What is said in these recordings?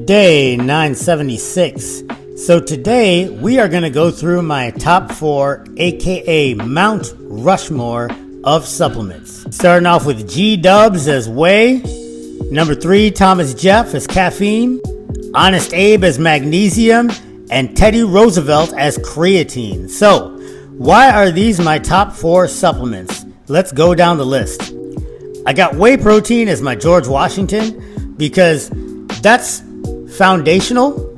Day 976. So today we are going to go through my top 4, aka Mount Rushmore of supplements. Starting off with G-Dubs as whey, number 3 Thomas Jeff as caffeine, Honest Abe as magnesium, and Teddy Roosevelt as creatine. So why are these my top 4 supplements? Let's go down the list. I got whey protein as my George Washington because that's foundational,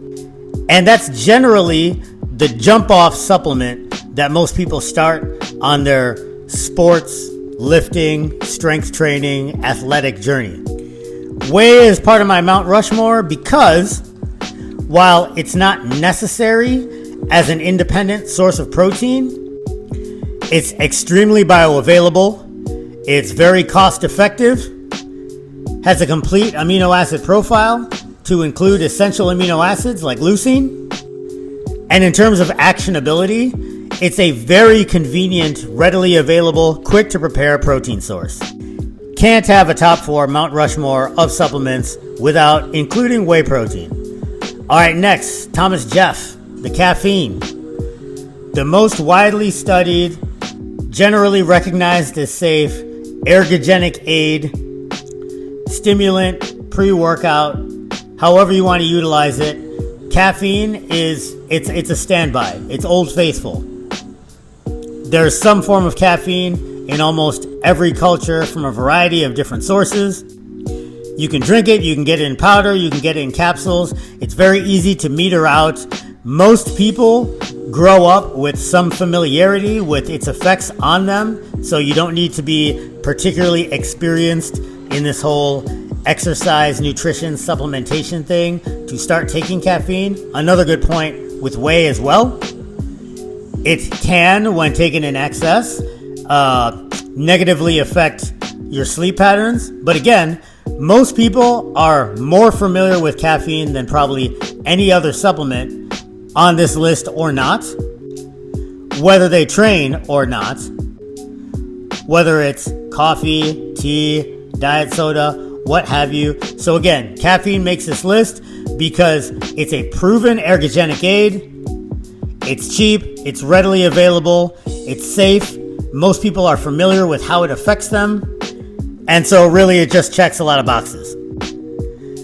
and that's generally the jump-off supplement that most people start on their sports, lifting, strength training, athletic journey. Whey is part of my Mount Rushmore because while it's not necessary as an independent source of protein, it's extremely bioavailable, it's very cost-effective, has a complete amino acid profile to include essential amino acids like leucine. And in terms of actionability, it's a very convenient, readily available, quick to prepare protein source. Can't have a top 4 Mount Rushmore of supplements without including whey protein. All right, next, Thomas Jeff, the caffeine. The most widely studied, generally recognized as safe, ergogenic aid, stimulant, pre-workout, however you want to utilize it. Caffeine it's a standby. It's old faithful. There's some form of caffeine in almost every culture from a variety of different sources. You can drink it, you can get it in powder, you can get it in capsules. It's very easy to meter out. Most people grow up with some familiarity with its effects on them, so you don't need to be particularly experienced in this whole exercise, nutrition, supplementation thing to start taking caffeine. Another good point with whey as well. It can, when taken in excess, negatively affect your sleep patterns. But again, most people are more familiar with caffeine than probably any other supplement on this list or not, whether they train or not, whether it's coffee, tea, diet soda, what have you. So again, caffeine makes this list because it's a proven ergogenic aid. It's cheap, it's readily available, it's safe. Most people are familiar with how it affects them. And so really it just checks a lot of boxes.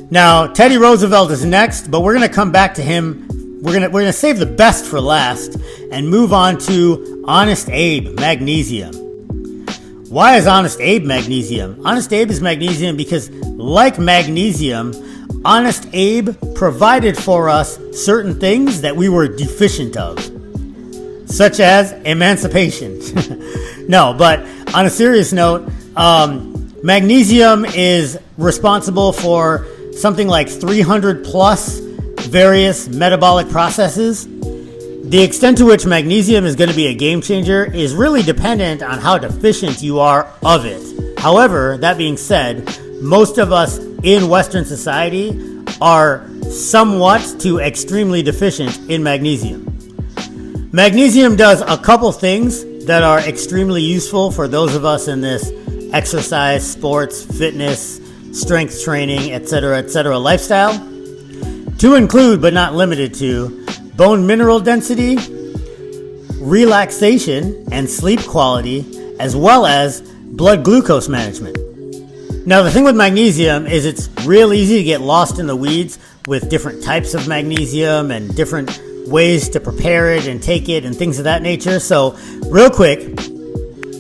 Now, Teddy Roosevelt is next, but we're going to come back to him. We're going to save the best for last and move on to Honest Abe, magnesium. Why is Honest Abe magnesium? Honest Abe is magnesium because, like magnesium, Honest Abe provided for us certain things that we were deficient of, such as emancipation. No, but on a serious note, magnesium is responsible for something like 300 plus various metabolic processes. The extent to which magnesium is going to be a game changer is really dependent on how deficient you are of it. However, that being said, most of us in Western society are somewhat to extremely deficient in magnesium. Magnesium does a couple things that are extremely useful for those of us in this exercise, sports, fitness, strength training, etc., lifestyle, to include but not limited to bone mineral density, relaxation, and sleep quality, as well as blood glucose management. Now, the thing with magnesium is it's real easy to get lost in the weeds with different types of magnesium and different ways to prepare it and take it and things of that nature. So, real quick,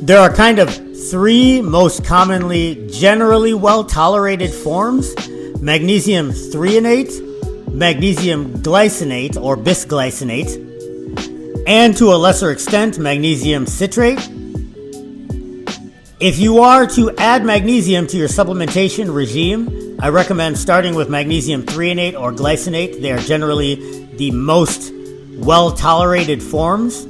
there are kind of 3 most commonly, generally well-tolerated forms: magnesium threonate, magnesium glycinate or bisglycinate, and to a lesser extent, magnesium citrate. If you are to add magnesium to your supplementation regime, I recommend starting with magnesium threonate or glycinate. They are generally the most well-tolerated forms.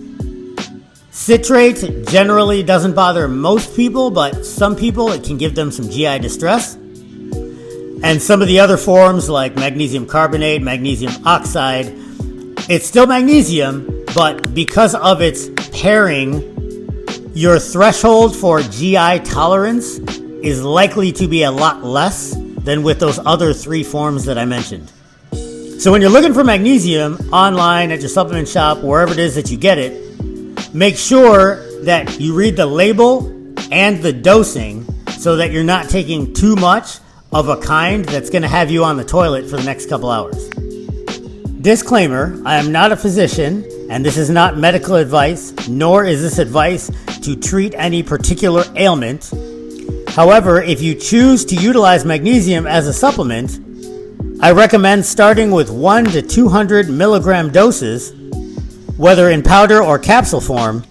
Citrate generally doesn't bother most people, but some people it can give them some GI distress. And some of the other forms like magnesium carbonate, magnesium oxide, it's still magnesium, but because of its pairing, your threshold for GI tolerance is likely to be a lot less than with those other 3 forms that I mentioned. So when you're looking for magnesium online at your supplement shop, wherever it is that you get it, make sure that you read the label and the dosing so that you're not taking too much of a kind that's going to have you on the toilet for the next couple hours. Disclaimer, I am not a physician, and this is not medical advice, nor is this advice to treat any particular ailment. However, if you choose to utilize magnesium as a supplement, I recommend starting with 1 to 200 milligram doses, whether in powder or capsule form,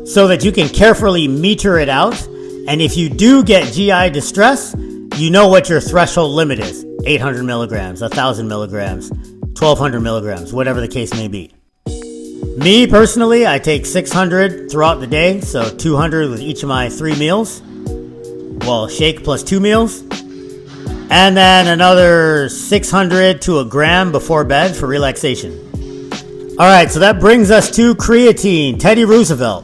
so that you can carefully meter it out. And if you do get GI distress, you know what your threshold limit is. 800 milligrams, 1,000 milligrams, 1,200 milligrams, whatever the case may be. Me personally, I take 600 throughout the day, so 200 with each of my 3 meals. Well, shake plus 2 meals. And then another 600 to a gram before bed for relaxation. All right, so that brings us to creatine, Teddy Roosevelt.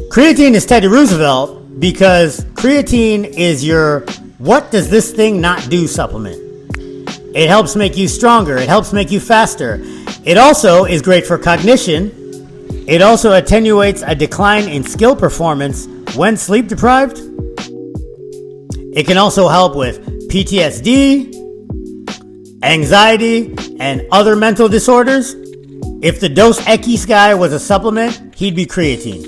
Creatine is Teddy Roosevelt because creatine is your what does this thing not do supplement. It helps make you stronger. It helps make you faster. It also is great for cognition. It also attenuates a decline in skill performance when sleep deprived. It can also help with PTSD, anxiety, and other mental disorders. If the Dos Equis guy was a supplement, he'd be creatine.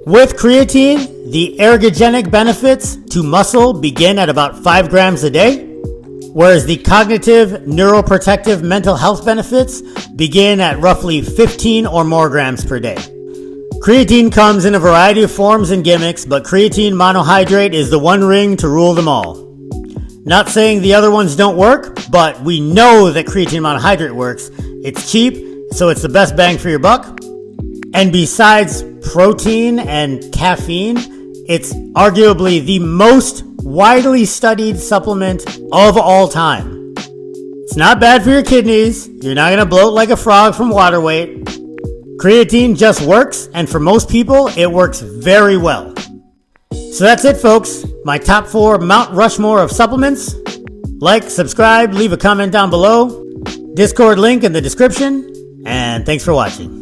With creatine, the ergogenic benefits to muscle begin at about 5 grams a day, whereas the cognitive, neuroprotective, mental health benefits begin at roughly 15 or more grams per day. Creatine comes in a variety of forms and gimmicks, but creatine monohydrate is the one ring to rule them all. Not saying the other ones don't work, but we know that creatine monohydrate works. It's cheap, so it's the best bang for your buck. And besides protein and caffeine, it's arguably the most widely studied supplement of all time. It's not bad for your kidneys. You're not going to bloat like a frog from water weight. Creatine just works, and for most people, it works very well. So that's it, folks. My top 4 Mount Rushmore of supplements. Like, subscribe, leave a comment down below. Discord link in the description. And thanks for watching.